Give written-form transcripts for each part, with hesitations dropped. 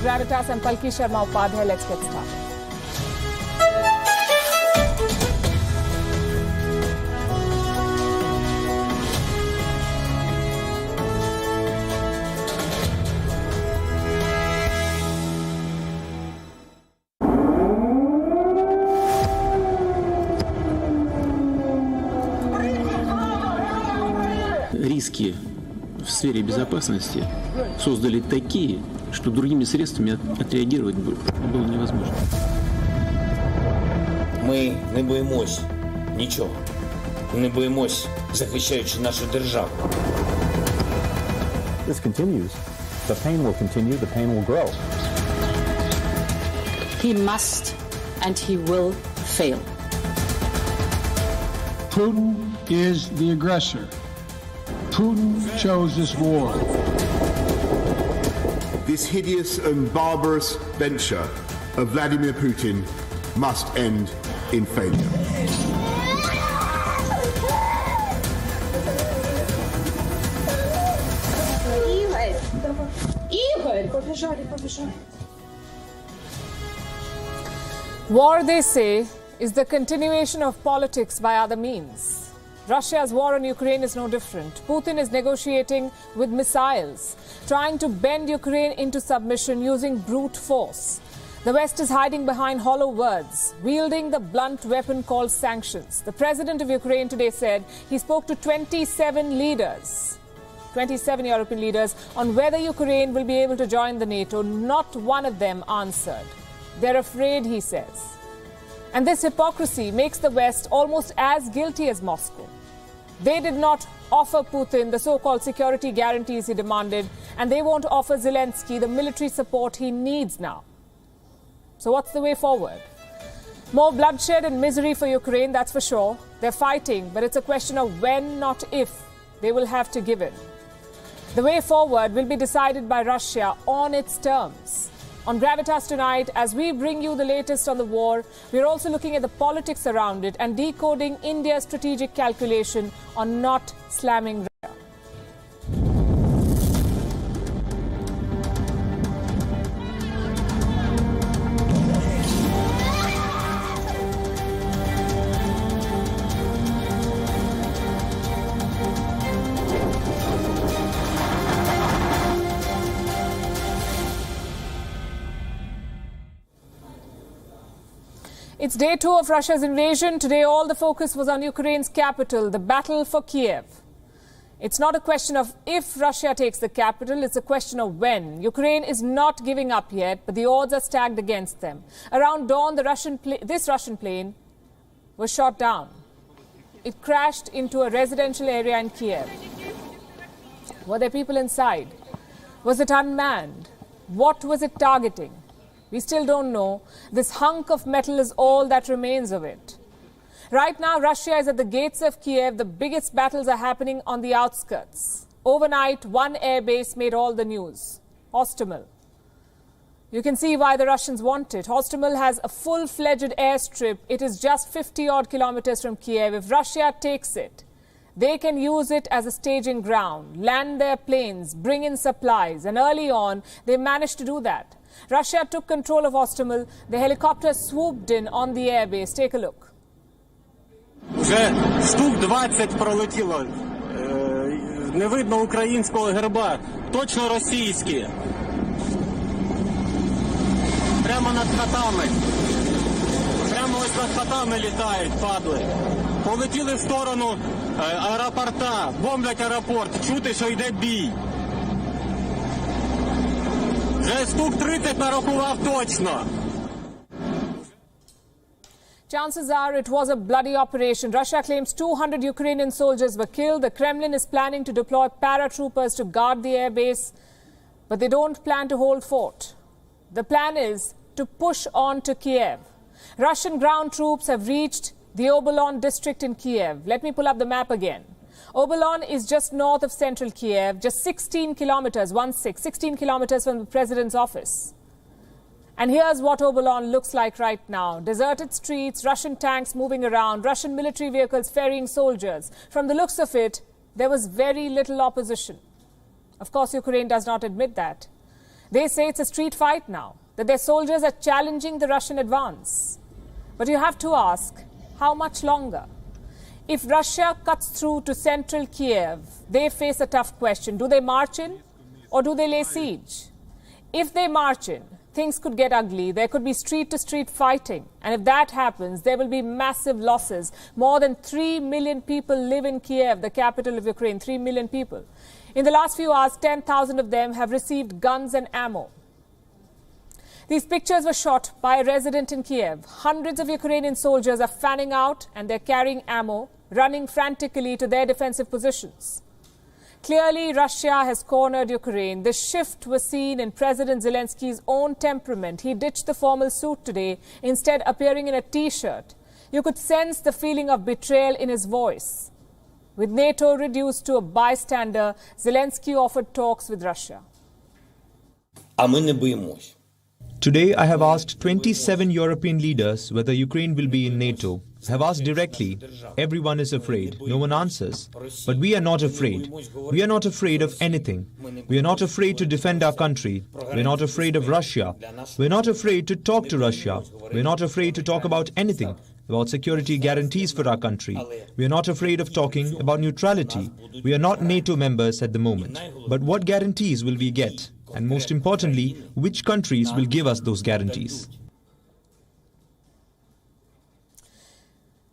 Gravitas. I'm Palki Sharma, Upadhyay. Let's get started. Риски в сфере безопасности создали такие, что другими средствами отреагировать было невозможно. Ми не боїмось нічого. Не боїмось, захищаючи нашу державу. This continues. The pain will continue, the pain will grow. He must and he will fail. Putin is the aggressor. Putin chose this war. This hideous and barbarous venture of Vladimir Putin must end in failure. War, they say, is the continuation of politics by other means. Russia's war on Ukraine is no different. Putin is negotiating with missiles, trying to bend Ukraine into submission using brute force. The West is hiding behind hollow words, wielding the blunt weapon called sanctions. The president of Ukraine today said he spoke to 27 leaders, 27 European leaders, on whether Ukraine will be able to join the NATO. Not one of them answered. They're afraid, he says. And this hypocrisy makes the West almost as guilty as Moscow. They did not offer Putin the so-called security guarantees he demanded, and they won't offer Zelensky the military support he needs now. So what's the way forward? More bloodshed and misery for Ukraine, that's for sure. They're fighting, but it's a question of when, not if, they will have to give in. The way forward will be decided by Russia on its terms. On Gravitas tonight, as we bring you the latest on the war, we're also looking at the politics around it and decoding India's strategic calculation on not slamming Russia. It's day 2 of Russia's invasion. Today, all the focus was on Ukraine's capital, the battle for Kyiv. It's not a question of if Russia takes the capital, it's a question of when. Ukraine is not giving up yet, but the odds are stacked against them. Around dawn, this Russian plane was shot down. It crashed into a residential area in Kyiv. Were there people inside? Was it unmanned? What was it targeting? We still don't know. This hunk of metal is all that remains of it. Right now, Russia is at the gates of Kyiv. The biggest battles are happening on the outskirts. Overnight, one airbase made all the news. Hostomel. You can see why the Russians want it. Hostomel has a full-fledged airstrip. It is just 50-odd kilometers from Kyiv. If Russia takes it, they can use it as a staging ground, land their planes, bring in supplies. And early on, they managed to do that. Russia took control of Hostomel. The helicopter swooped in on the airbase. Take a look. Вже штук 20 пролетіло. Не видно українського герба. Точно російські. Прямо над хатами. Прямо ось над хатами літають, падли. Полетіли в сторону аеропорта. Бомблять аеропорт. Чути, що йде бій. Вже штук 30 нарахував точно. Chances are it was a bloody operation. Russia claims 200 Ukrainian soldiers were killed. The Kremlin is planning to deploy paratroopers to guard the airbase, but they don't plan to hold fort. The plan is to push on to Kyiv. Russian ground troops have reached the Obolon district in Kyiv. Let me pull up the map again. Obolon is just north of central Kyiv, just 16 kilometers, 16 kilometers from the president's office. And here's what Obolon looks like right now. Deserted streets, Russian tanks moving around, Russian military vehicles ferrying soldiers. From the looks of it, there was very little opposition. Of course, Ukraine does not admit that. They say it's a street fight now, that their soldiers are challenging the Russian advance. But you have to ask, how much longer? If Russia cuts through to central Kyiv, they face a tough question. Do they march in or do they lay siege? If they march in, things could get ugly. There could be street-to-street fighting. And if that happens, there will be massive losses. More than 3 million people live in Kyiv, the capital of Ukraine, 3 million people. In the last few hours, 10,000 of them have received guns and ammo. These pictures were shot by a resident in Kyiv. Hundreds of Ukrainian soldiers are fanning out and they're carrying ammo, running frantically to their defensive positions. Clearly, Russia has cornered Ukraine. The shift was seen in President Zelensky's own temperament. He ditched the formal suit today, instead appearing in a T-shirt. You could sense the feeling of betrayal in his voice. With NATO reduced to a bystander, Zelensky offered talks with Russia. А ми не боїмось. Today, I have asked 27 European leaders whether Ukraine will be in NATO. I have asked directly. Everyone is afraid. No one answers. But we are not afraid. We are not afraid of anything. We are not afraid to defend our country. We are not afraid of Russia. We are not afraid to talk to Russia. We are not afraid to talk about anything, about security guarantees for our country. We are not afraid of talking about neutrality. We are not NATO members at the moment. But what guarantees will we get? And most importantly, which countries will give us those guarantees?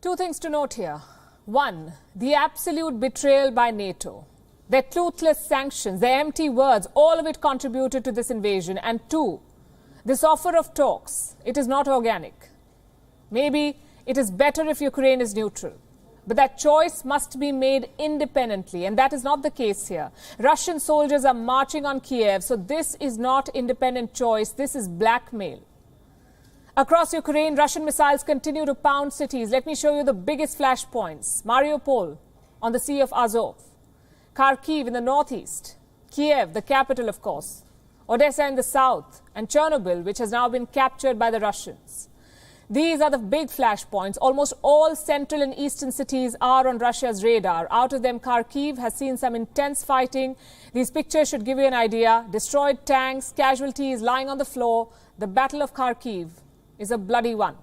Two things to note here. One, the absolute betrayal by NATO. Their toothless sanctions, their empty words, all of it contributed to this invasion. And two, this offer of talks, it is not organic. Maybe it is better if Ukraine is neutral. But that choice must be made independently, and that is not the case here. Russian soldiers are marching on Kyiv, so this is not independent choice, this is blackmail. Across Ukraine, Russian missiles continue to pound cities. Let me show you the biggest flashpoints. Mariupol on the Sea of Azov, Kharkiv in the northeast, Kyiv, the capital of course, Odessa in the south, and Chernobyl, which has now been captured by the Russians. These are the big flashpoints. Almost all central and eastern cities are on Russia's radar. Out of them, Kharkiv has seen some intense fighting. These pictures should give you an idea. Destroyed tanks, casualties lying on the floor. The Battle of Kharkiv is a bloody one.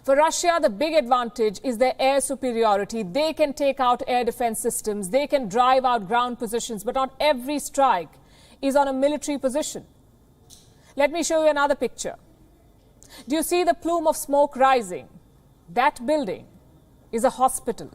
For Russia, the big advantage is their air superiority. They can take out air defense systems. They can drive out ground positions. But not every strike is on a military position. Let me show you another picture. Do you see the plume of smoke rising? That building is a hospital.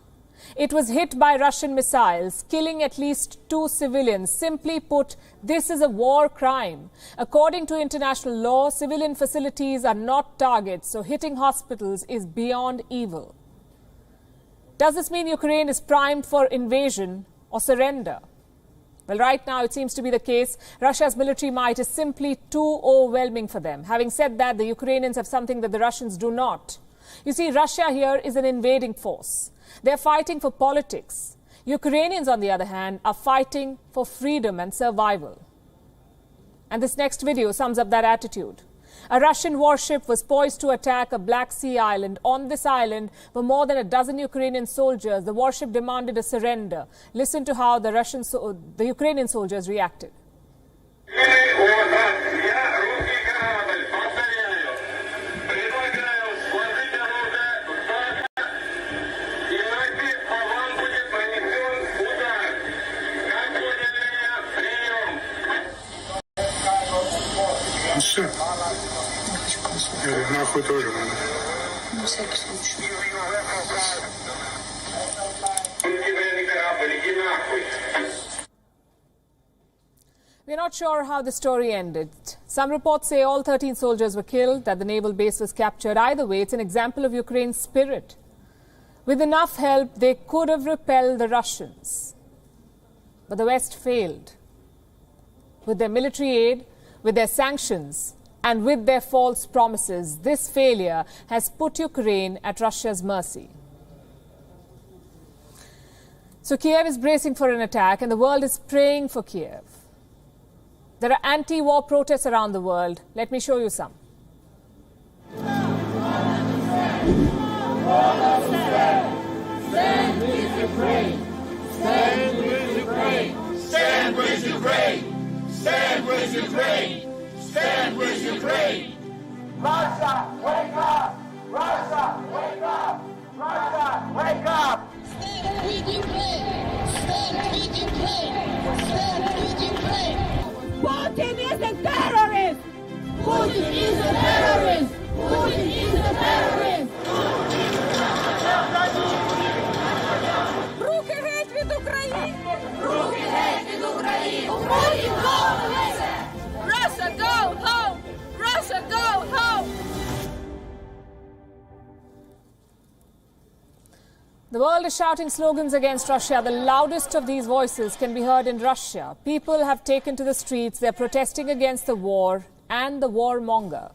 It was hit by Russian missiles, killing at least 2 civilians. Simply put, this is a war crime. According to international law, civilian facilities are not targets, so hitting hospitals is beyond evil. Does this mean Ukraine is primed for invasion or surrender? Well, right now it seems to be the case. Russia's military might is simply too overwhelming for them. Having said that, the Ukrainians have something that the Russians do not. You see, Russia here is an invading force. They're fighting for politics. Ukrainians, on the other hand, are fighting for freedom and survival. And this next video sums up that attitude. A Russian warship was poised to attack a Black Sea island. On this island were more than a dozen Ukrainian soldiers. The warship demanded a surrender. Listen to how the Ukrainian soldiers reacted. Нахуй тоже надо. На всякий случай. We're not sure how the story ended. Some reports say all 13 soldiers were killed, that the naval base was captured. Either way, it's an example of Ukraine's spirit. With enough help, they could have repelled the Russians. But the West failed. With their military aid, with their sanctions, and with their false promises, this failure has put Ukraine at Russia's mercy. So Kyiv is bracing for an attack, and the world is praying for Kyiv. There are anti-war protests around the world. Let me show you some. Stand with Ukraine! Stand with Ukraine! Stand with Ukraine! Stand with Ukraine! Stand with Ukraine! Russia, wake up! Russia, wake up! Russia, wake up! Stand with Ukraine! Stand with Ukraine! Stand with Ukraine! Putin is a terrorist! Putin is a terrorist! Putin is a terrorist! Руки геть від України! Руки геть від України! Putin go home! Russia go home! Russia go home! The world is shouting slogans against Russia. The loudest of these voices can be heard in Russia. People have taken to the streets. They're protesting against the war and the warmonger.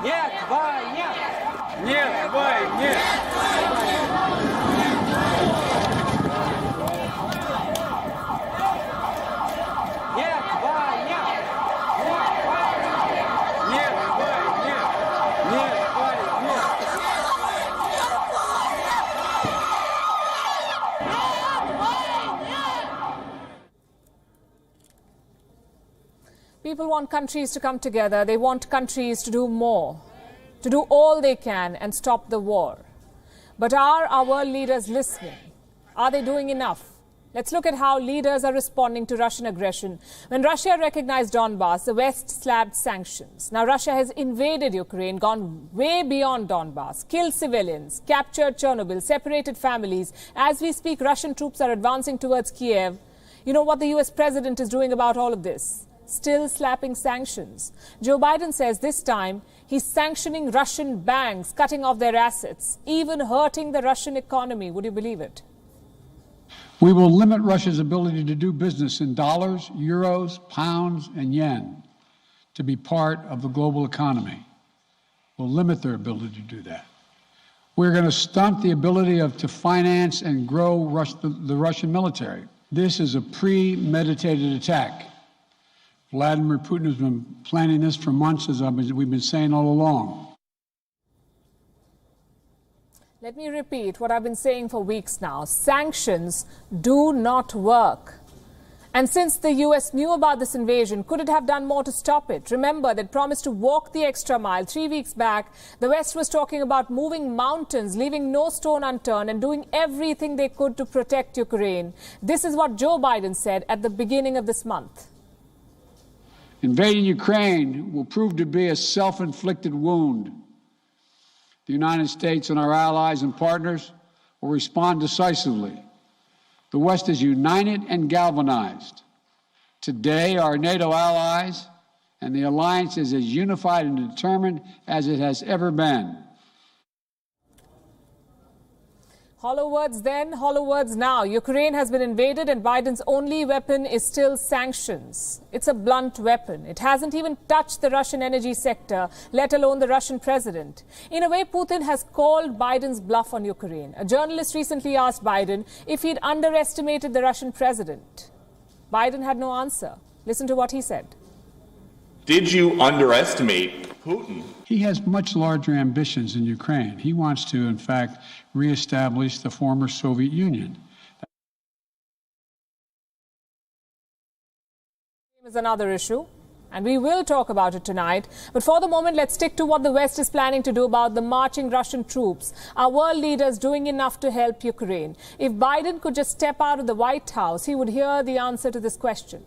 Нет войне! Нет войне! People want countries to come together. They want countries to do more, to do all they can and stop the war. But are our world leaders listening? Are they doing enough? Let's look at how leaders are responding to Russian aggression. When Russia recognized Donbass, the West slapped sanctions. Now Russia has invaded Ukraine, gone way beyond Donbass, killed civilians, captured Chernobyl, separated families. As we speak, Russian troops are advancing towards Kyiv. You know what the US president is doing about all of this? Still slapping sanctions. Joe Biden says this time he's sanctioning Russian banks, cutting off their assets, even hurting the Russian economy. Would you believe it? We will limit Russia's ability to do business in dollars, euros, pounds, and yen to be part of the global economy. We'll limit their ability to do that. We're going to stunt the ability to finance and grow the Russian military. This is a premeditated attack. Vladimir Putin has been planning this for months, as we've been saying all along. Let me repeat what I've been saying for weeks now. Sanctions do not work. And since the US knew about this invasion, could it have done more to stop it? Remember, they promised to walk the extra mile. 3 weeks back, the West was talking about moving mountains, leaving no stone unturned, and doing everything they could to protect Ukraine. This is what Joe Biden said at the beginning of this month. Invading Ukraine will prove to be a self-inflicted wound. The United States and our allies and partners will respond decisively. The West is united and galvanized. Today, our NATO allies and the alliance is as unified and determined as it has ever been. Hollow words then, hollow words now. Ukraine has been invaded and Biden's only weapon is still sanctions. It's a blunt weapon. It hasn't even touched the Russian energy sector, let alone the Russian president. In a way, Putin has called Biden's bluff on Ukraine. A journalist recently asked Biden if he'd underestimated the Russian president. Biden had no answer. Listen to what he said. Did you underestimate Putin? He has much larger ambitions in Ukraine. He wants to, in fact, reestablish the former Soviet Union. Is another issue, and we will talk about it tonight. But for the moment, let's stick to what the West is planning to do about the marching Russian troops. Are world leaders doing enough to help Ukraine? If Biden could just step out of the White House, he would hear the answer to this question.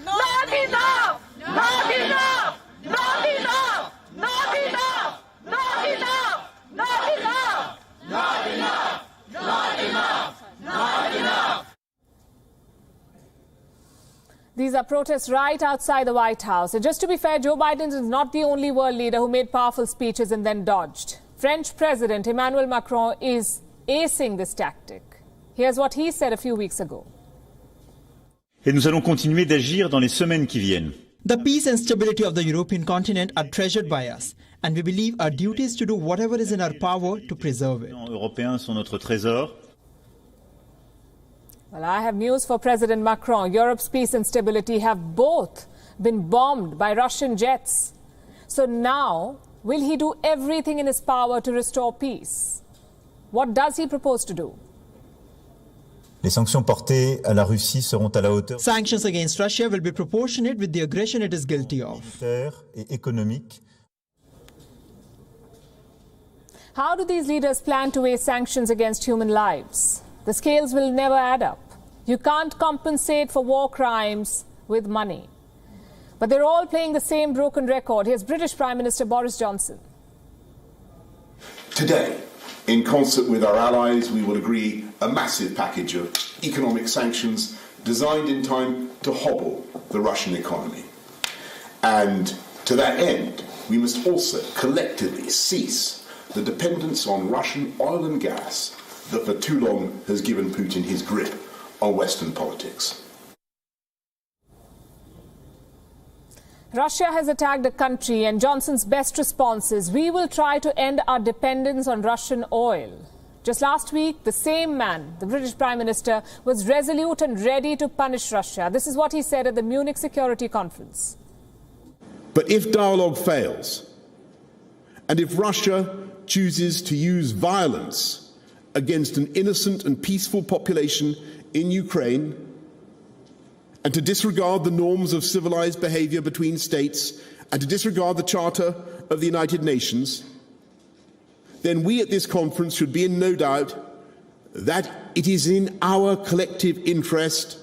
Not enough! Not enough! Not enough! Not enough! Not enough! Not enough! Not enough! Not enough! Not enough! These are protests right outside the White House. And just to be fair, Joe Biden is not the only world leader who made powerful speeches and then dodged. French President Emmanuel Macron is acing this tactic. Here's what he said a few weeks ago. Et nous allons continuer d'agir dans les semaines qui viennent. The peace and stability of the European continent are treasured by us, and we believe our duty is to do whatever is in our power to preserve it. Les Européens sont notre trésor. Well, I have news for President Macron. Europe's peace and stability have both been bombed by Russian jets. So now, will he do everything in his power to restore peace? What does he propose to do? Les sanctions portées à la Russie seront à la hauteur. Sanctions against Russia will be proportionate with the aggression it is guilty of. Militaire et économique. How do these leaders plan to weigh sanctions against human lives? The scales will never add up. You can't compensate for war crimes with money. But they're all playing the same broken record. Here's British Prime Minister Boris Johnson. Today, in concert with our allies, we will agree a massive package of economic sanctions designed in time to hobble the Russian economy. And to that end, we must also collectively cease the dependence on Russian oil and gas that for too long has given Putin his grip on Western politics. Russia has attacked a country, and Johnson's best response is, we will try to end our dependence on Russian oil. Just last week, the same man, the British Prime Minister, was resolute and ready to punish Russia. This is what he said at the Munich Security Conference. But if dialogue fails, and if Russia chooses to use violence against an innocent and peaceful population in Ukraine, and to disregard the norms of civilized behavior between states, and to disregard the Charter of the United Nations, then we at this conference should be in no doubt that it is in our collective interest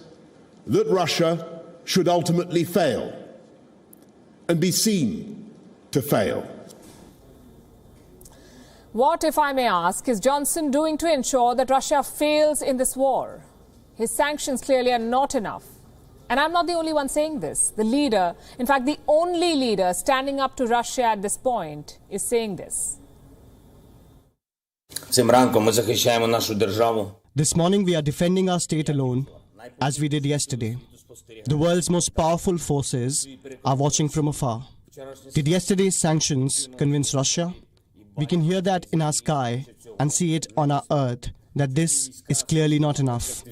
that Russia should ultimately fail and be seen to fail. What, if I may ask, is Johnson doing to ensure that Russia fails in this war? His sanctions clearly are not enough. And I'm not the only one saying this. The leader, in fact, the only leader standing up to Russia at this point, is saying this. Цим ранком ми захищаємо нашу державу. This morning we are defending our state alone, as we did yesterday. The world's most powerful forces are watching from afar. Did yesterday's sanctions convince Russia? We can hear that in our sky and see it on our earth, that this is clearly not enough.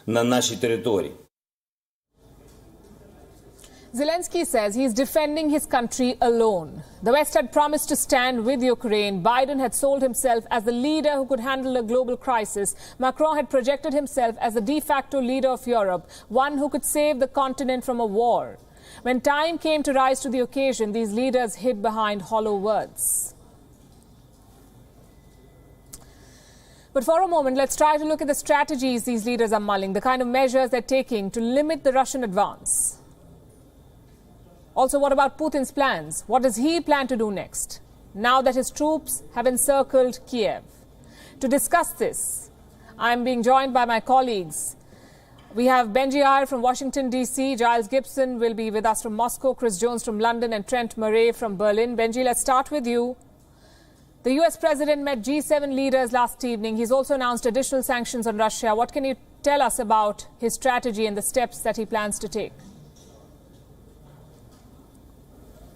На нашій території. Zelensky says he's defending his country alone. The West had promised to stand with Ukraine. Biden had sold himself as the leader who could handle a global crisis. Macron had projected himself as the de facto leader of Europe, one who could save the continent from a war. When time came to rise to the occasion, these leaders hid behind hollow words. But for a moment, let's try to look at the strategies these leaders are mulling, the kind of measures they're taking to limit the Russian advance. Also, what about Putin's plans? What does he plan to do next, now that his troops have encircled Kyiv? To discuss this, I'm being joined by my colleagues. We have Benji Iyer from Washington, D.C., Giles Gibson will be with us from Moscow, Chris Jones from London, and Trent Murray from Berlin. Benji, let's start with you. The US president met G7 leaders last evening. He's also announced additional sanctions on Russia. What can you tell us about his strategy and the steps that he plans to take?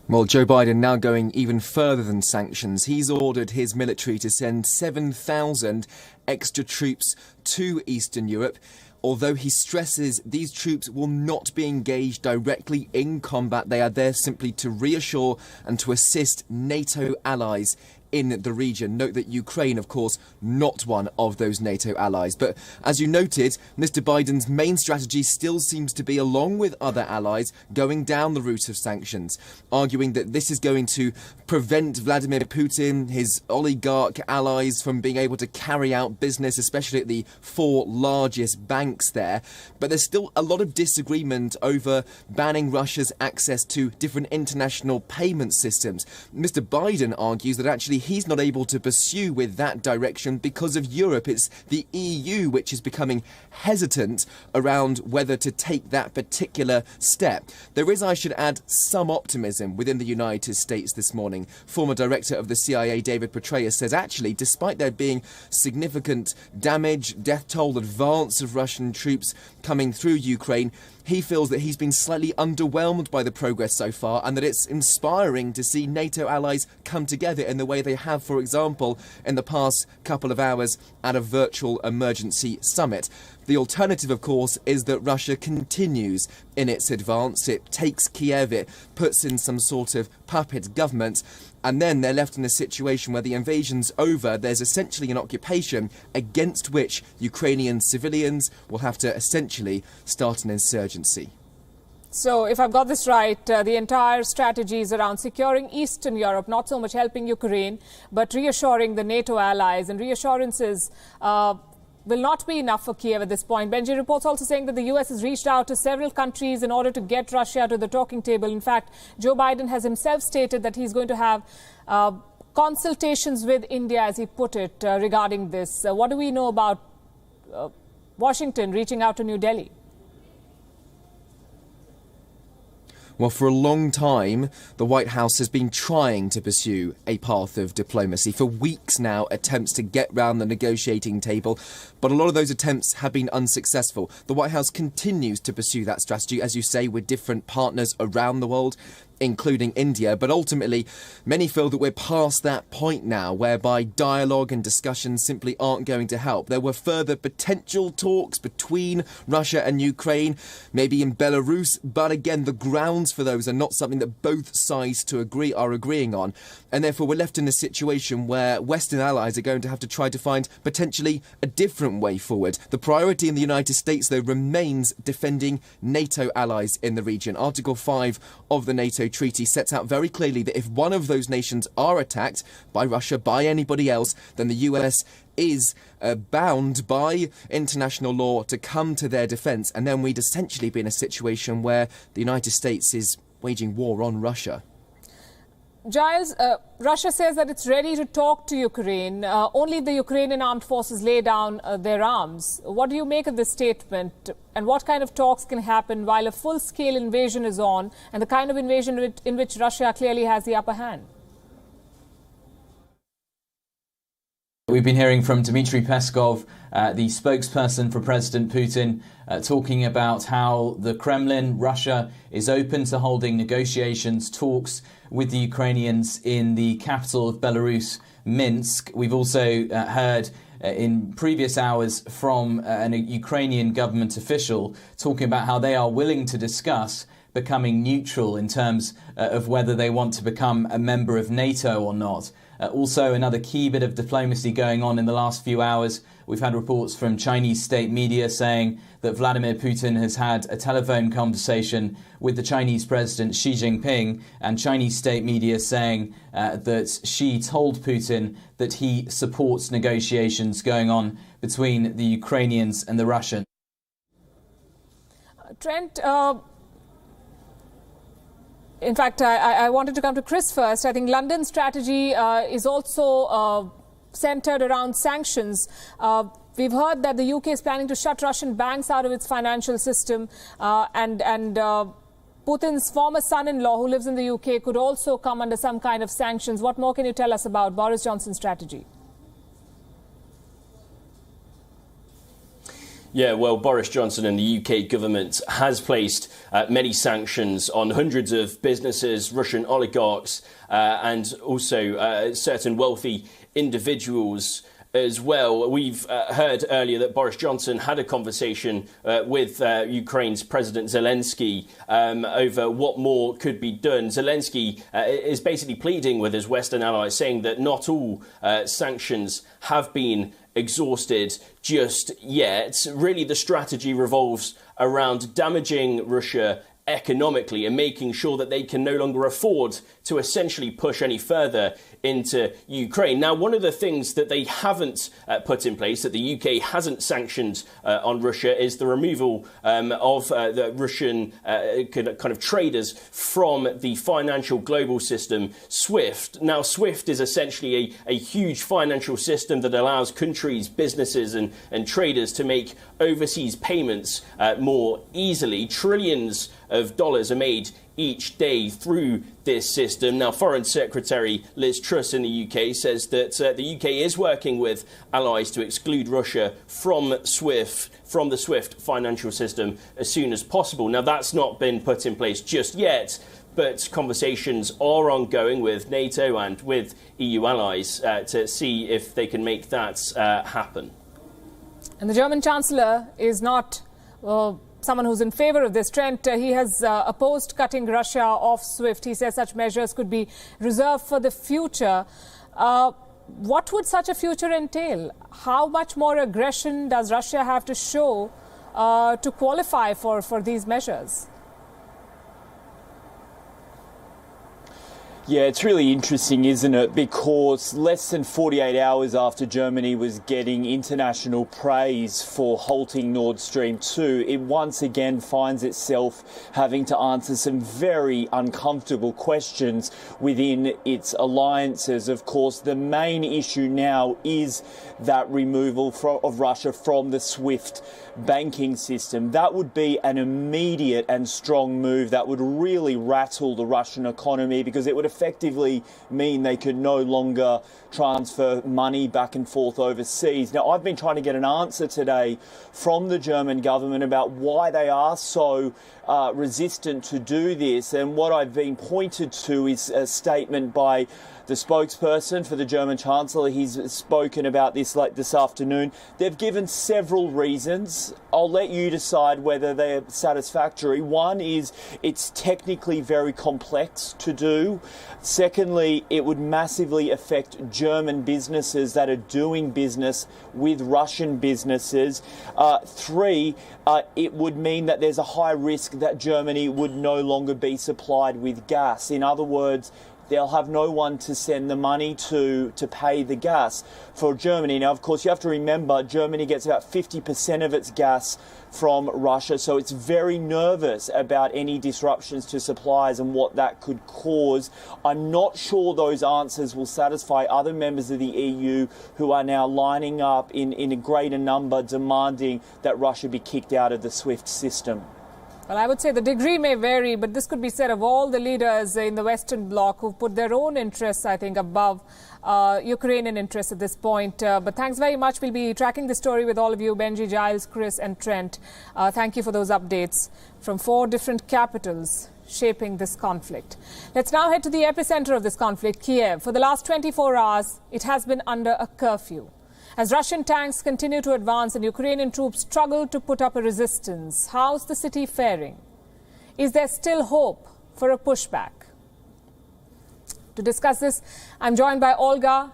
Well, Joe Biden now going even further than sanctions. He's ordered his military to send 7,000 extra troops to Eastern Europe, although he stresses these troops will not be engaged directly in combat. They are there simply to reassure and to assist NATO allies in the region. Note that Ukraine, of course, not one of those NATO allies. But as you noted, Mr. Biden's main strategy still seems to be, along with other allies, going down the route of sanctions, arguing that this is going to prevent Vladimir Putin, his oligarch allies, from being able to carry out business, especially at the 4 largest banks there. But there's still a lot of disagreement over banning Russia's access to different international payment systems. Mr. Biden argues that actually he's not able to pursue with that direction because of Europe. It's the EU which is becoming hesitant around whether to take that particular step. There is, I should add, some optimism within the United States this morning. Former director of the CIA, David Petraeus, says actually, despite there being significant damage, death toll, advance of Russian troops coming through Ukraine, he feels that he's been slightly underwhelmed by the progress so far and that it's inspiring to see NATO allies come together in the way they they have, for example, in the past couple of hours at a virtual emergency summit. The alternative, of course, is that Russia continues in its advance. It takes Kyiv, it puts in some sort of puppet government, and then they're left in a situation where the invasion's over. There's essentially an occupation against which Ukrainian civilians will have to essentially start an insurgency. So, if I've got this right, the entire strategy is around securing Eastern Europe, not so much helping Ukraine, but reassuring the NATO allies, and reassurances will not be enough for Kyiv at this point. Benji, reports also saying that the US has reached out to several countries in order to get Russia to the talking table. In fact, Joe Biden has himself stated that he's going to have consultations with India, as he put it, regarding this. What do we know about Washington reaching out to New Delhi? Well, for a long time, the White House has been trying to pursue a path of diplomacy. For weeks now, attempts to get round the negotiating table, but a lot of those attempts have been unsuccessful. The White House continues to pursue that strategy, as you say, with different partners around the world, including India. But ultimately, many feel that we're past that point now, whereby dialogue and discussion simply aren't going to help. There were further potential talks between Russia and Ukraine, maybe in Belarus, but again, the grounds for those are not something that both sides are agreeing on. And therefore, we're left in a situation where Western allies are going to have to try to find potentially a different way forward. The priority in the United States, though, remains defending NATO allies in the region. Article 5 of the NATO treaty sets out very clearly that if one of those nations are attacked by Russia, by anybody else, then the US is bound by international law to come to their defence. And then we'd essentially be in a situation where the United States is waging war on Russia. Giles, Russia says that it's ready to talk to Ukraine. Only the Ukrainian armed forces lay down their arms. What do you make of this statement? And what kind of talks can happen while a full-scale invasion is on, and the kind of invasion in which Russia clearly has the upper hand? We've been hearing from Dmitry Peskov, the spokesperson for President Putin, talking about how the Kremlin, Russia, is open to holding negotiations, talks with the Ukrainians in the capital of Belarus, Minsk. We've also heard in previous hours from a Ukrainian government official talking about how they are willing to discuss becoming neutral in terms of whether they want to become a member of NATO or not. Also, another key bit of diplomacy going on in the last few hours. We've had reports from Chinese state media saying that Vladimir Putin has had a telephone conversation with the Chinese president Xi Jinping, and Chinese state media saying that Xi told Putin that he supports negotiations going on between the Ukrainians and the Russians. Trent, in fact, I wanted to come to Chris first. I think London's strategy is also centered around sanctions. We've heard that the UK is planning to shut Russian banks out of its financial system, and Putin's former son-in-law, who lives in the UK, could also come under some kind of sanctions. What more can you tell us about Boris Johnson's strategy? Yeah, well, Boris Johnson and the UK government has placed many sanctions on hundreds of businesses, Russian oligarchs, and also certain wealthy individuals as well. We've heard earlier that Boris Johnson had a conversation with Ukraine's President Zelensky over what more could be done. Zelensky is basically pleading with his Western allies, saying that not all sanctions have been exhausted just yet. Really, the strategy revolves around damaging Russia economically and making sure that they can no longer afford to essentially push any further into Ukraine. Now, one of the things that they haven't put in place, that the UK hasn't sanctioned on Russia, is the removal of the Russian kind of traders from the financial global system, SWIFT. Now, SWIFT is essentially a huge financial system that allows countries, businesses and traders to make overseas payments more easily. Trillions of dollars are made each day through this system. Now, Foreign Secretary Liz Truss in the UK says that the UK is working with allies to exclude Russia from SWIFT, from the SWIFT financial system as soon as possible. Now, that's not been put in place just yet, but conversations are ongoing with NATO and with EU allies to see if they can make that happen. And the German Chancellor is not someone who's in favour of this. Trent, he has opposed cutting Russia off SWIFT. He says such measures could be reserved for the future. What would such a future entail? How much more aggression does Russia have to show to qualify for these measures? Yeah, it's really interesting, isn't it? Because less than 48 hours after Germany was getting international praise for halting Nord Stream 2, it once again finds itself having to answer some very uncomfortable questions within its alliances. Of course, the main issue now is that removal of Russia from the SWIFT banking system. That would be an immediate and strong move that would really rattle the Russian economy, because it would effectively mean they could no longer transfer money back and forth overseas. Now, I've been trying to get an answer today from the German government about why they are so resistant to do this, and what I've been pointed to is a statement by the spokesperson for the German Chancellor. He's spoken about this this afternoon. They've given several reasons. I'll let you decide whether they're satisfactory. One is it's technically very complex to do. Secondly, it would massively affect German businesses that are doing business with Russian businesses. Three, it would mean that there's a high risk that Germany would no longer be supplied with gas. In other words, they'll have no one to send the money to pay the gas for Germany. Now, of course, you have to remember Germany gets about 50% of its gas from Russia, so it's very nervous about any disruptions to supplies and what that could cause. I'm not sure those answers will satisfy other members of the EU who are now lining up in a greater number demanding that Russia be kicked out of the SWIFT system. Well, I would say the degree may vary, but this could be said of all the leaders in the Western Bloc who've put their own interests, I think, above Ukrainian interests at this point. But thanks very much. We'll be tracking the story with all of you, Benji, Giles, Chris and Trent. Thank you for those updates from 4 different capitals shaping this conflict. Let's now head to the epicenter of this conflict, Kyiv. For the last 24 hours, it has been under a curfew. As Russian tanks continue to advance and Ukrainian troops struggle to put up a resistance, how's the city faring? Is there still hope for a pushback? To discuss this, I'm joined by Olga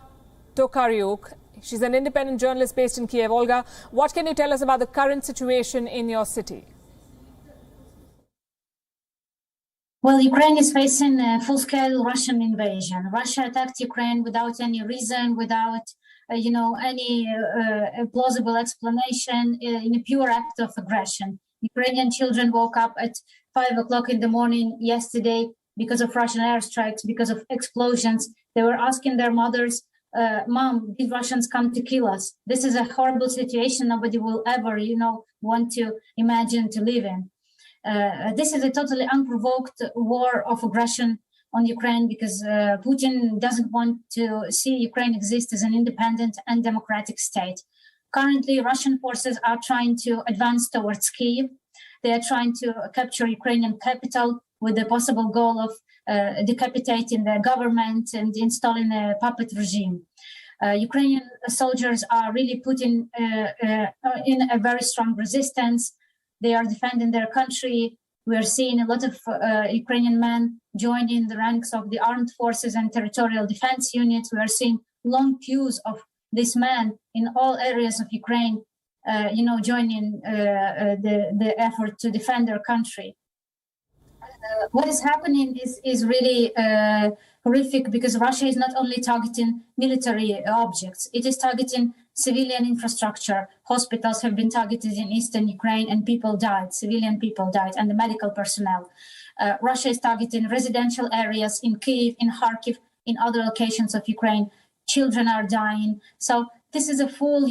Tokaryuk. She's an independent journalist based in Kyiv. Olga, what can you tell us about the current situation in your city? Well, Ukraine is facing a full-scale Russian invasion. Russia attacked Ukraine without any reason, without any plausible explanation, in a pure act of aggression. Ukrainian children woke up at 5 o'clock in the morning yesterday because of Russian airstrikes, because of explosions. They were asking their mothers, Mom, did Russians come to kill us? This is a horrible situation nobody will ever, want to imagine to live in. This is a totally unprovoked war of aggression on Ukraine, because Putin doesn't want to see Ukraine exist as an independent and democratic state. Currently, Russian forces are trying to advance towards Kyiv. They are trying to capture Ukrainian capital with the possible goal of decapitating the government and installing a puppet regime. Ukrainian soldiers are really putting in a very strong resistance. They are defending their country. We are seeing a lot of Ukrainian men joining the ranks of the armed forces and territorial defense units. We are seeing long queues of these men in all areas of Ukraine, joining the effort to defend their country. What is happening is really horrific, because Russia is not only targeting military objects, it is targeting civilian infrastructure. Hospitals have been targeted in eastern Ukraine and people died, civilian people died, and the medical personnel. Russia is targeting residential areas in Kyiv, in Kharkiv, in other locations of Ukraine. Children are dying. So this is a full,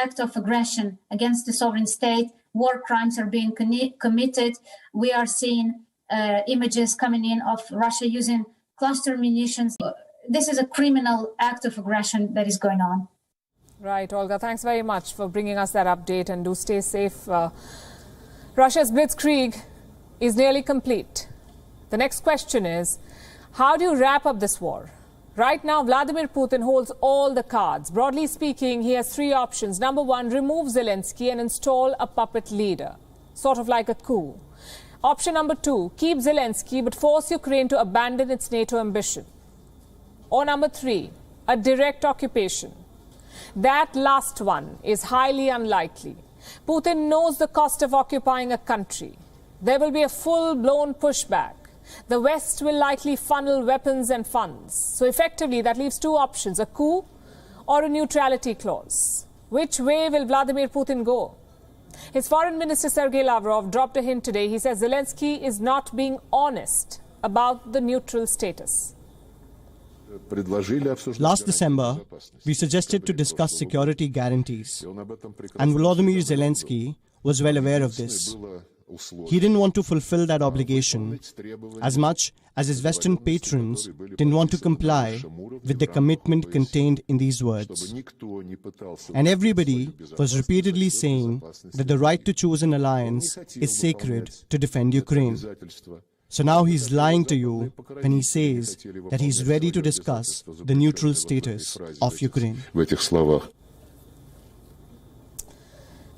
act of aggression against the sovereign state. War crimes are being committed. We are seeing images coming in of Russia using cluster munitions. This is a criminal act of aggression that is going on. Right, Olga, thanks very much for bringing us that update, and do stay safe. Russia's blitzkrieg is nearly complete. The next question is, how do you wrap up this war? Right now, Vladimir Putin holds all the cards. Broadly speaking, he has three options. Number one, remove Zelensky and install a puppet leader, sort of like a coup. Option number two, keep Zelensky but force Ukraine to abandon its NATO ambition. Or number three, a direct occupation. That last one is highly unlikely. Putin knows the cost of occupying a country. There will be a full-blown pushback. The West will likely funnel weapons and funds. So effectively, that leaves two options, a coup or a neutrality clause. Which way will Vladimir Putin go? His foreign minister Sergei Lavrov dropped a hint today. He says Zelensky is not being honest about the neutral status. Last December, we suggested to discuss security guarantees, and Volodymyr Zelensky was well aware of this. He didn't want to fulfill that obligation as much as his Western patrons didn't want to comply with the commitment contained in these words. And everybody was repeatedly saying that the right to choose an alliance is sacred to defend Ukraine. So now he's lying to you when he says that he's ready to discuss the neutral status of Ukraine.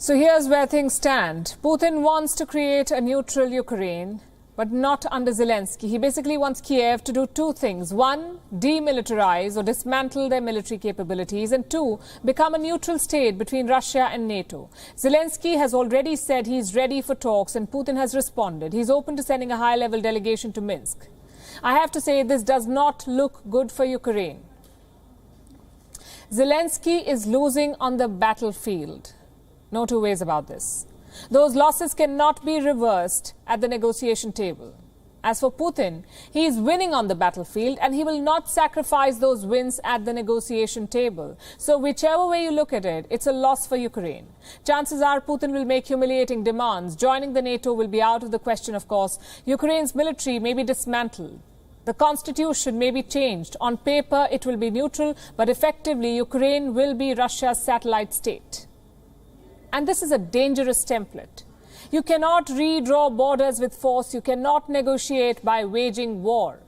So here's where things stand. Putin wants to create a neutral Ukraine, but not under Zelensky. He basically wants Kyiv to do two things. One, demilitarize or dismantle their military capabilities. And two, become a neutral state between Russia and NATO. Zelensky has already said he's ready for talks, and Putin has responded. He's open to sending a high-level delegation to Minsk. I have to say this does not look good for Ukraine. Zelensky is losing on the battlefield. No two ways about this. Those losses cannot be reversed at the negotiation table. As for Putin, he is winning on the battlefield and he will not sacrifice those wins at the negotiation table. So whichever way you look at it, it's a loss for Ukraine. Chances are Putin will make humiliating demands. Joining the NATO will be out of the question, of course. Ukraine's military may be dismantled. The constitution may be changed. On paper, it will be neutral, but effectively, Ukraine will be Russia's satellite state. And this is a dangerous template. You cannot redraw borders with force. You cannot negotiate by waging war.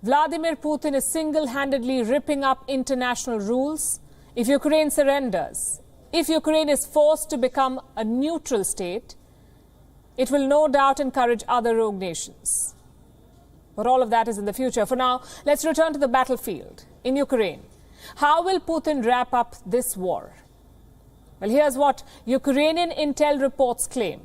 Vladimir Putin is single-handedly ripping up international rules. If Ukraine surrenders, if Ukraine is forced to become a neutral state, it will no doubt encourage other rogue nations. But all of that is in the future. For now, let's return to the battlefield in Ukraine. How will Putin wrap up this war? Well, here's what Ukrainian intel reports claim.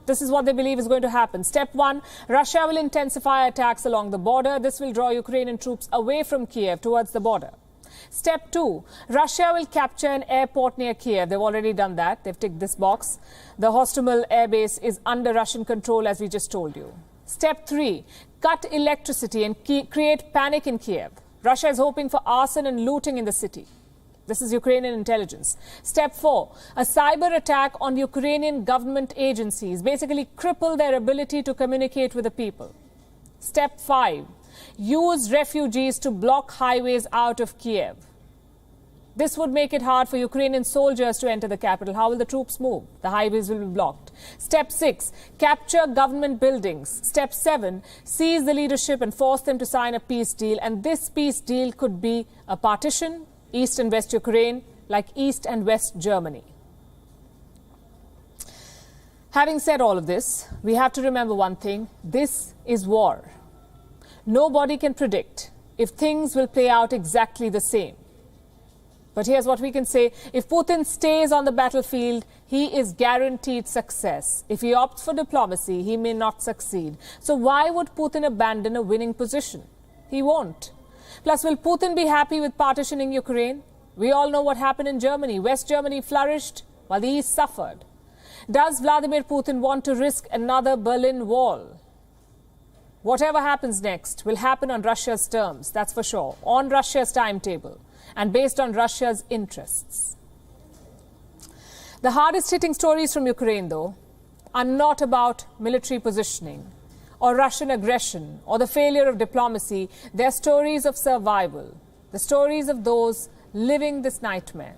This is what they believe is going to happen. Step one, Russia will intensify attacks along the border. This will draw Ukrainian troops away from Kyiv towards the border. Step two, Russia will capture an airport near Kyiv. They've already done that. They've ticked this box. The Hostomel airbase is under Russian control, as we just told you. Step three, cut electricity and create panic in Kyiv. Russia is hoping for arson and looting in the city. This is Ukrainian intelligence. Step four, a cyber attack on Ukrainian government agencies, basically cripple their ability to communicate with the people. Step five, use refugees to block highways out of Kyiv. This would make it hard for Ukrainian soldiers to enter the capital. How will the troops move? The highways will be blocked. Step six, capture government buildings. Step seven, seize the leadership and force them to sign a peace deal. And this peace deal could be a partition, East and West Ukraine, like East and West Germany. Having said all of this, we have to remember one thing. This is war. Nobody can predict if things will play out exactly the same. But here's what we can say. If Putin stays on the battlefield, he is guaranteed success. If he opts for diplomacy, he may not succeed. So why would Putin abandon a winning position? He won't. Plus, will Putin be happy with partitioning Ukraine? We all know what happened in Germany. West Germany flourished while the East suffered. Does Vladimir Putin want to risk another Berlin Wall? Whatever happens next will happen on Russia's terms, that's for sure, on Russia's timetable, and based on Russia's interests. The hardest-hitting stories from Ukraine, though, are not about military positioning or Russian aggression or the failure of diplomacy. They're stories of survival, the stories of those living this nightmare.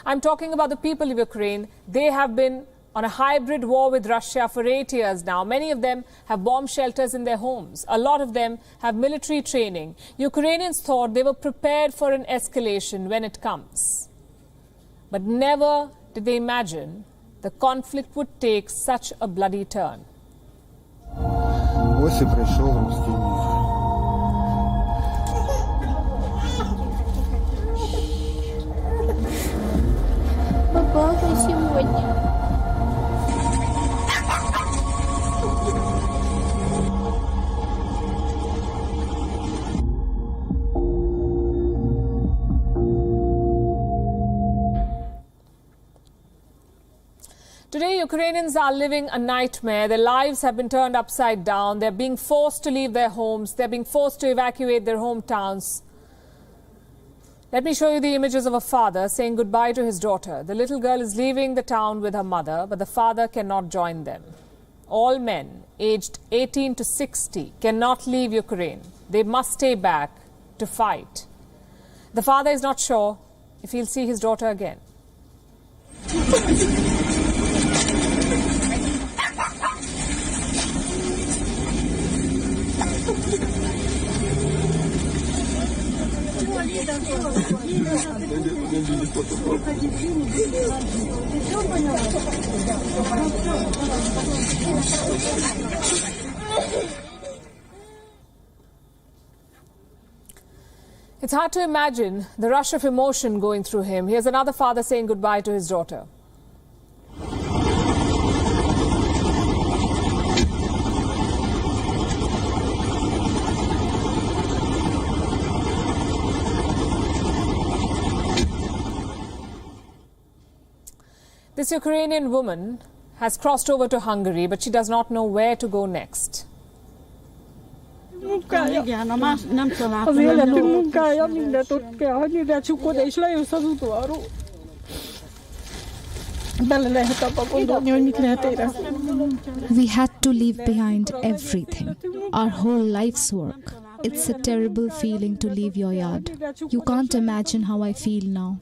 I'm talking about the people of Ukraine. They have been on a hybrid war with Russia for 8 years now. Many of them have bomb shelters in their homes. A lot of them have military training. Ukrainians thought they were prepared for an escalation when it comes. But never did they imagine the conflict would take such a bloody turn. Ось і прийшов руський мір. Папа, сегодня. Today, Ukrainians are living a nightmare. Their lives have been turned upside down. They're being forced to leave their homes. They're being forced to evacuate their hometowns. Let me show you the images of a father saying goodbye to his daughter. The little girl is leaving the town with her mother, but the father cannot join them. All men aged 18 to 60 cannot leave Ukraine. They must stay back to fight. The father is not sure if he'll see his daughter again. It's hard to imagine the rush of emotion going through him. Here's another father saying goodbye to his daughter. This Ukrainian woman has crossed over to Hungary, but she does not know where to go next. We had to leave behind everything, our whole life's work. It's a terrible feeling to leave your yard. You can't imagine how I feel now.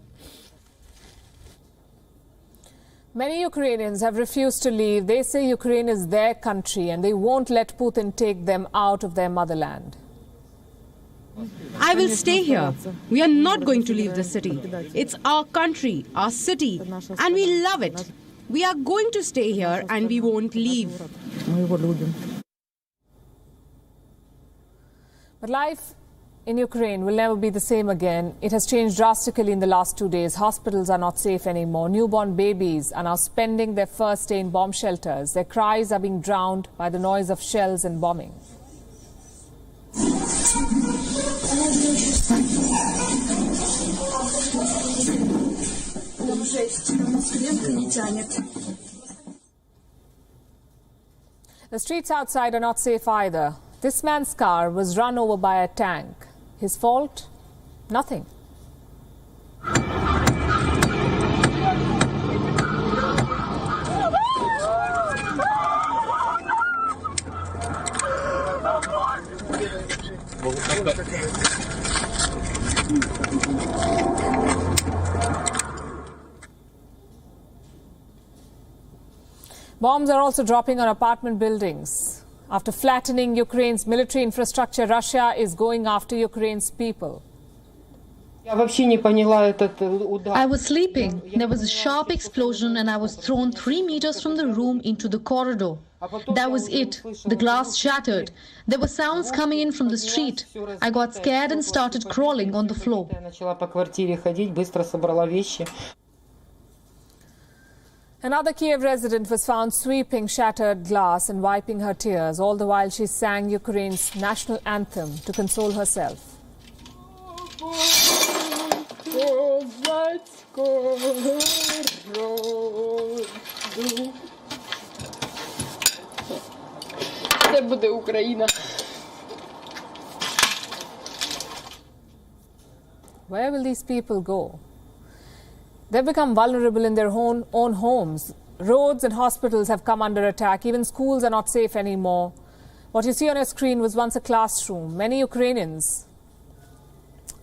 Many Ukrainians have refused to leave. They say Ukraine is their country and they won't let Putin take them out of their motherland. I will stay here. We are not going to leave the city. It's our country, our city, and we love it. We are going to stay here and we won't leave. But life in Ukraine will never be the same again. It has changed drastically in the last 2 days. Hospitals are not safe anymore. Newborn babies are now spending their first day in bomb shelters. Their cries are being drowned by the noise of shells and bombing. The streets outside are not safe either. This man's car was run over by a tank. His fault? Nothing. Bombs are also dropping on apartment buildings. After flattening Ukraine's military infrastructure, Russia is going after Ukraine's people. I was sleeping. There was a sharp explosion and I was thrown 3 meters from the room into the corridor. That was it. The glass shattered. There were sounds coming in from the street. I got scared and started crawling on the floor. Another Kyiv resident was found sweeping shattered glass and wiping her tears, all the while she sang Ukraine's national anthem to console herself. Where will these people go? They've become vulnerable in their own homes. Roads and hospitals have come under attack. Even schools are not safe anymore. What you see on your screen was once a classroom. Many Ukrainians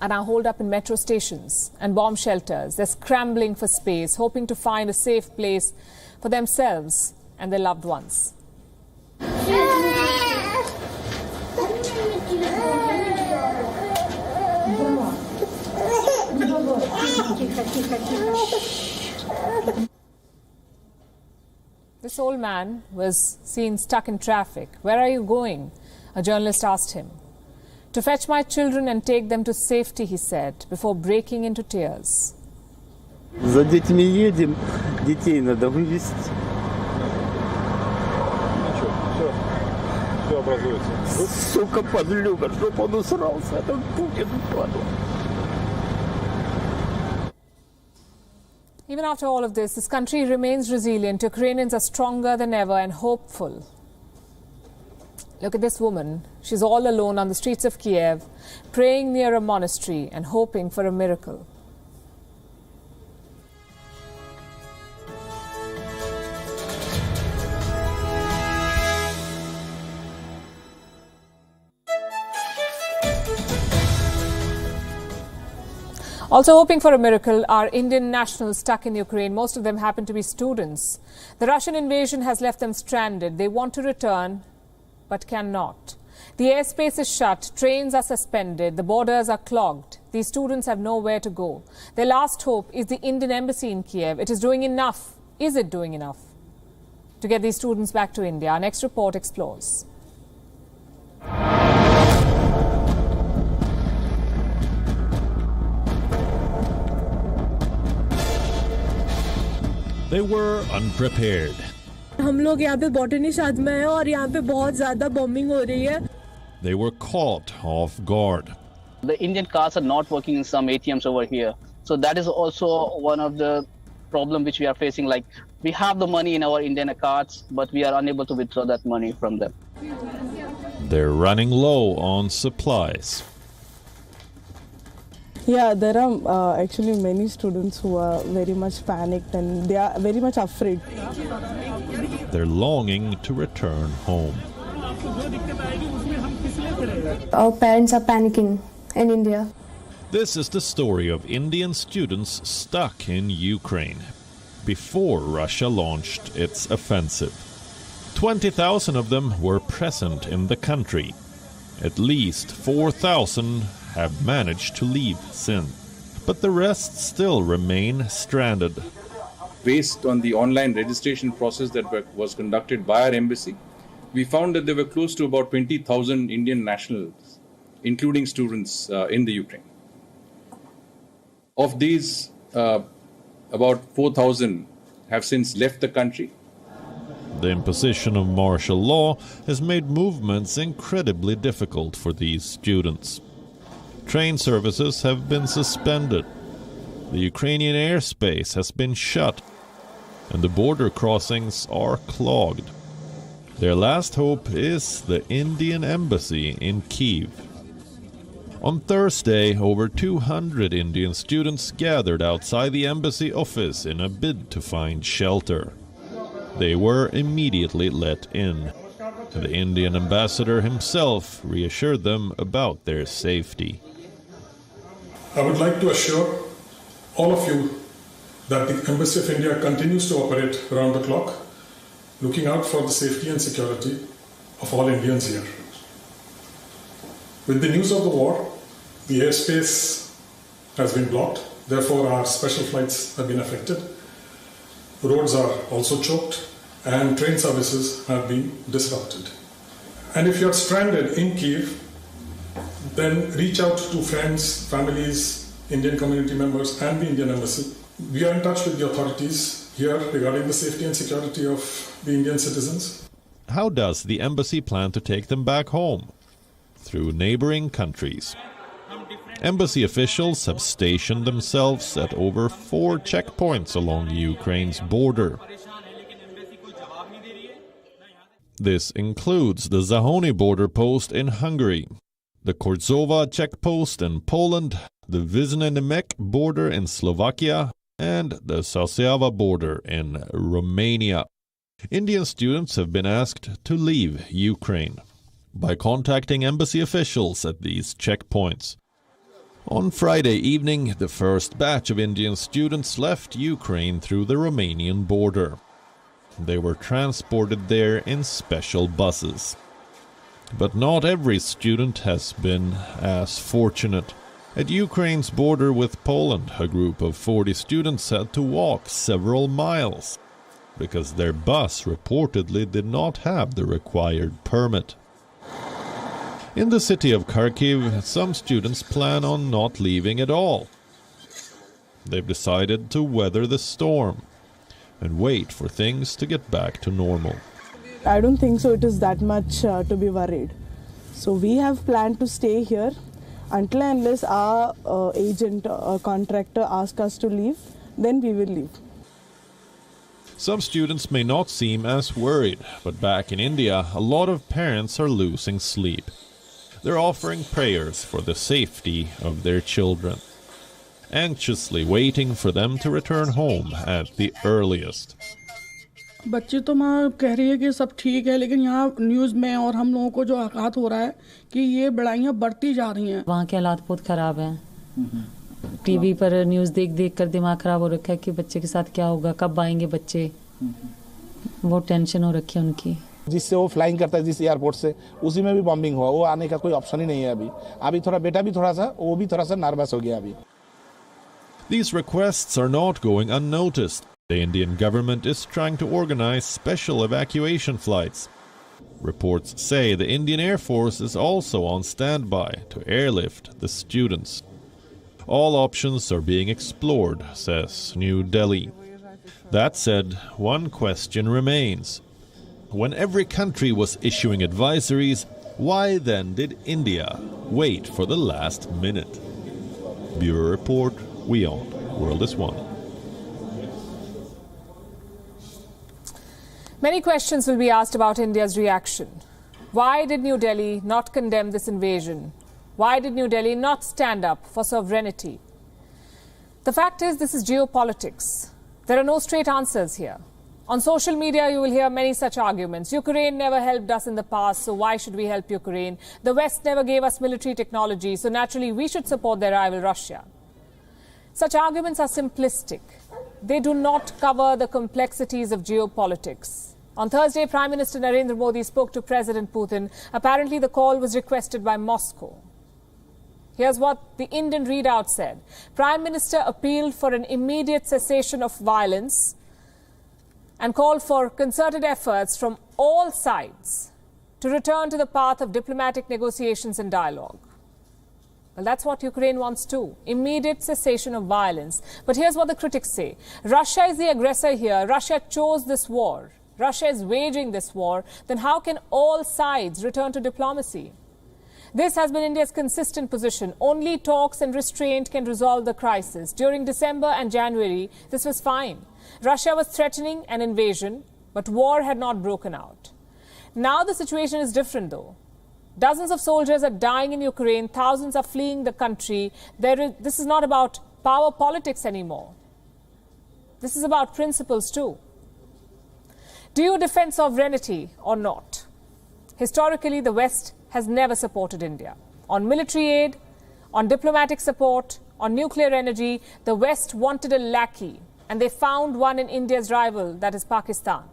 are now holed up in metro stations and bomb shelters. They're scrambling for space, hoping to find a safe place for themselves and their loved ones. This old man was seen stuck in traffic. "Where are you going?" a journalist asked him. "To fetch my children and take them to safety," he said, before breaking into tears. За детьми едем, детей надо вывести. Все образуется. Сука, подлюка, чтоб он усрался, этот Путин падла. Even after all of this country remains resilient. Ukrainians are stronger than ever and hopeful. Look at this woman. She's all alone on the streets of Kyiv, praying near a monastery and hoping for a miracle. Also hoping for a miracle are Indian nationals stuck in Ukraine. Most of them happen to be students. The Russian invasion has left them stranded. They want to return, but cannot. The airspace is shut, trains are suspended, the borders are clogged. These students have nowhere to go. Their last hope is the Indian embassy in Kyiv. It is doing enough. Is it doing enough to get these students back to India? Our next report explores. They were unprepared. हम लोग यहाँ पे botany शाद में हैं और यहाँ पे बहुत ज़्यादा बॉम्बिंग हो रही है. They were caught off guard. The Indian cards are not working in some ATMs over here. So that is also one of the problem which we are facing. Like, we have the money in our Indian cards, but we are unable to withdraw that money from them. They're running low on supplies. Yeah, there are actually many students who are very much panicked and they are very much afraid. They're longing to return home. Our parents are panicking in India. This is the story of Indian students stuck in Ukraine before Russia launched its offensive. 20,000 of them were present in the country. At least 4,000 have managed to leave since, but the rest still remain stranded. Based on the online registration process that was conducted by our embassy, we found that there were close to about 20,000 Indian nationals, including students in the Ukraine. Of these, about 4,000 have since left the country. The imposition of martial law has made movements incredibly difficult for these students. Train services have been suspended. The Ukrainian airspace has been shut, and the border crossings are clogged. Their last hope is the Indian embassy in Kyiv. On Thursday, over 200 Indian students gathered outside the embassy office in a bid to find shelter. They were immediately let in. The Indian ambassador himself reassured them about their safety. I would like to assure all of you that the Embassy of India continues to operate around the clock, looking out for the safety and security of all Indians here. With the news of the war, the airspace has been blocked, therefore our special flights have been affected. Roads are also choked and train services have been disrupted. And if you're stranded in Kyiv, then reach out to friends, families, Indian community members and the Indian embassy. We are in touch with the authorities here regarding the safety and security of the Indian citizens. How does the embassy plan to take them back home? Through neighboring countries. Embassy officials have stationed themselves at over 4 checkpoints along Ukraine's border. This includes the Zahony border post in Hungary, the Korzowa checkpost in Poland, the Vyzna-Nemek border in Slovakia, and the Sasiava border in Romania. Indian students have been asked to leave Ukraine by contacting embassy officials at these checkpoints. On Friday evening, the first batch of Indian students left Ukraine through the Romanian border. They were transported there in special buses. But not every student has been as fortunate. At Ukraine's border with Poland, a group of 40 students had to walk several miles because their bus reportedly did not have the required permit. In the city of Kyiv, some students plan on not leaving at all. They've decided to weather the storm and wait for things to get back to normal. I don't think so it is that much to be worried. So we have planned to stay here until and unless our agent or contractor asks us to leave, then we will leave. Some students may not seem as worried, but back in India, a lot of parents are losing sleep. They're offering prayers for the safety of their children, anxiously waiting for them to return home at the earliest. बच्चे तो माँ कह रही है कि सब ठीक है, लेकिन यहाँ न्यूज़ में और हम लोगों को जो आघात हो रहा है कि ये लड़ाइयाँ बढ़ती जा रही हैं। वहाँ के हालात बहुत ख़राब हैं। टीवी पर न्यूज़ देख कर दिमाग ख़राब हो रखा है कि बच्चे के साथ क्या होगा, कब आएंगे बच्चे। बहुत टेंशन हो रखी है उनकी। जिससे वो फ्लाइंग करता है जिस एयरपोर्ट से, उसी में भी बॉम्बिंग हुआ। वो आने का कोई ऑप्शन ही नहीं है अभी थोड़ा बेटा भी वो भी थोड़ा सा नर्वस हो गया अभी। These requests are not going unnoticed. The Indian government is trying to organize special evacuation flights. Reports say the Indian Air Force is also on standby to airlift the students. All options are being explored, says New Delhi. That said, one question remains. When every country was issuing advisories, why then did India wait for the last minute? Bureau Report, WION, World is One. Many questions will be asked about India's reaction. Why did New Delhi not condemn this invasion? Why did New Delhi not stand up for sovereignty? The fact is, this is geopolitics. There are no straight answers here. On social media, you will hear many such arguments. Ukraine never helped us in the past, so why should we help Ukraine? The West never gave us military technology, so naturally we should support their rival Russia. Such arguments are simplistic. They do not cover the complexities of geopolitics. On Thursday, Prime Minister Narendra Modi spoke to President Putin. Apparently, the call was requested by Moscow. Here's what the Indian readout said. Prime Minister appealed for an immediate cessation of violence and called for concerted efforts from all sides to return to the path of diplomatic negotiations and dialogue. Well, that's what Ukraine wants too. Immediate cessation of violence. But here's what the critics say. Russia is the aggressor here. Russia chose this war. Russia is waging this war. Then how can all sides return to diplomacy? This has been India's consistent position. Only talks and restraint can resolve the crisis. During December and January, this was fine. Russia was threatening an invasion, but war had not broken out. Now the situation is different though. Dozens of soldiers are dying in Ukraine. Thousands are fleeing the country. This is not about power politics anymore. This is about principles too. Do you defend sovereignty or not? Historically, the West has never supported India. On military aid, on diplomatic support, on nuclear energy, the West wanted a lackey, and they found one in India's rival, that is Pakistan.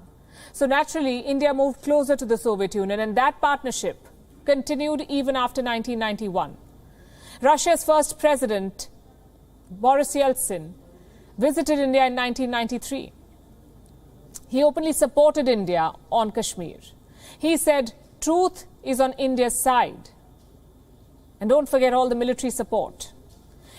So naturally, India moved closer to the Soviet Union, and that partnership continued even after 1991. Russia's first president, Boris Yeltsin, visited India in 1993. He openly supported India on Kashmir. He said, truth is on India's side. And don't forget all the military support.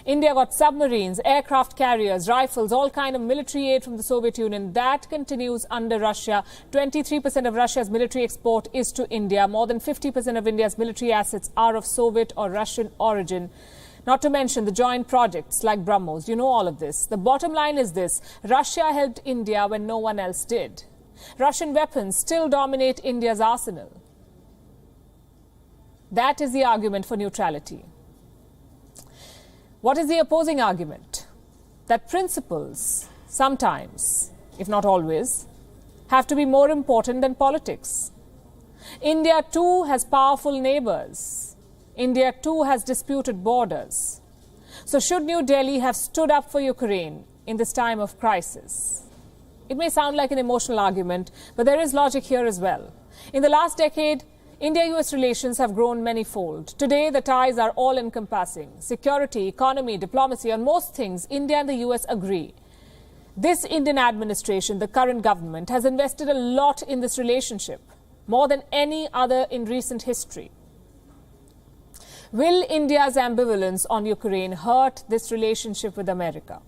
India got submarines, aircraft carriers, rifles, all kind of military aid from the Soviet Union. That continues under Russia. 23% of Russia's military export is to India. More than 50% of India's military assets are of Soviet or Russian origin. Not to mention the joint projects like BrahMos. You know all of this. The bottom line is this. Russia helped India when no one else did. Russian weapons still dominate India's arsenal. That is the argument for neutrality. What is the opposing argument? That principles sometimes, if not always, have to be more important than politics. India too has powerful neighbors. India too has disputed borders. So should New Delhi have stood up for Ukraine in this time of crisis? It may sound like an emotional argument, but there is logic here as well. In the last decade, India-US relations have grown many-fold. Today, the ties are all-encompassing. Security, economy, diplomacy, on most things, India and the US agree. This Indian administration, the current government, has invested a lot in this relationship, more than any other in recent history. Will India's ambivalence on Ukraine hurt this relationship with America?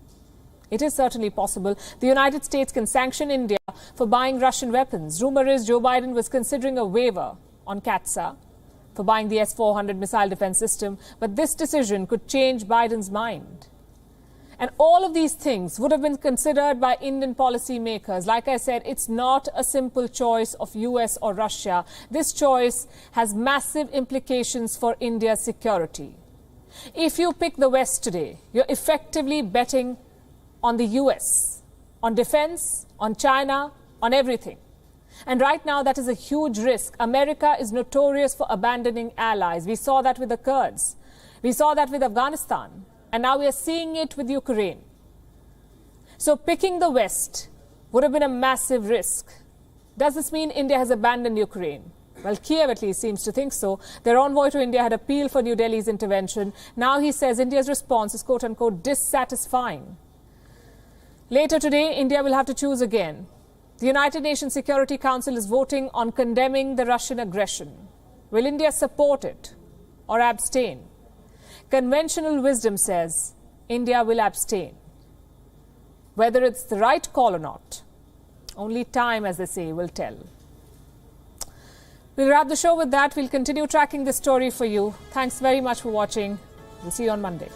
It is certainly possible. The United States can sanction India for buying Russian weapons. Rumor is Joe Biden was considering a waiver on CATSA for buying the S-400 missile defense system, but this decision could change Biden's mind. And all of these things would have been considered by Indian policymakers. Like I said, it's not a simple choice of US or Russia. This choice has massive implications for India's security. If you pick the West today, you're effectively betting on the US, on defense, on China, on everything. And right now, that is a huge risk. America is notorious for abandoning allies. We saw that with the Kurds. We saw that with Afghanistan. And now we are seeing it with Ukraine. So picking the West would have been a massive risk. Does this mean India has abandoned Ukraine? Well, Kyiv at least seems to think so. Their envoy to India had appealed for New Delhi's intervention. Now he says India's response is quote-unquote dissatisfying. Later today, India will have to choose again. The United Nations Security Council is voting on condemning the Russian aggression. Will India support it or abstain? Conventional wisdom says India will abstain. Whether it's the right call or not, only time, as they say, will tell. We'll wrap the show with that. We'll continue tracking this story for you. Thanks very much for watching. We'll see you on Monday.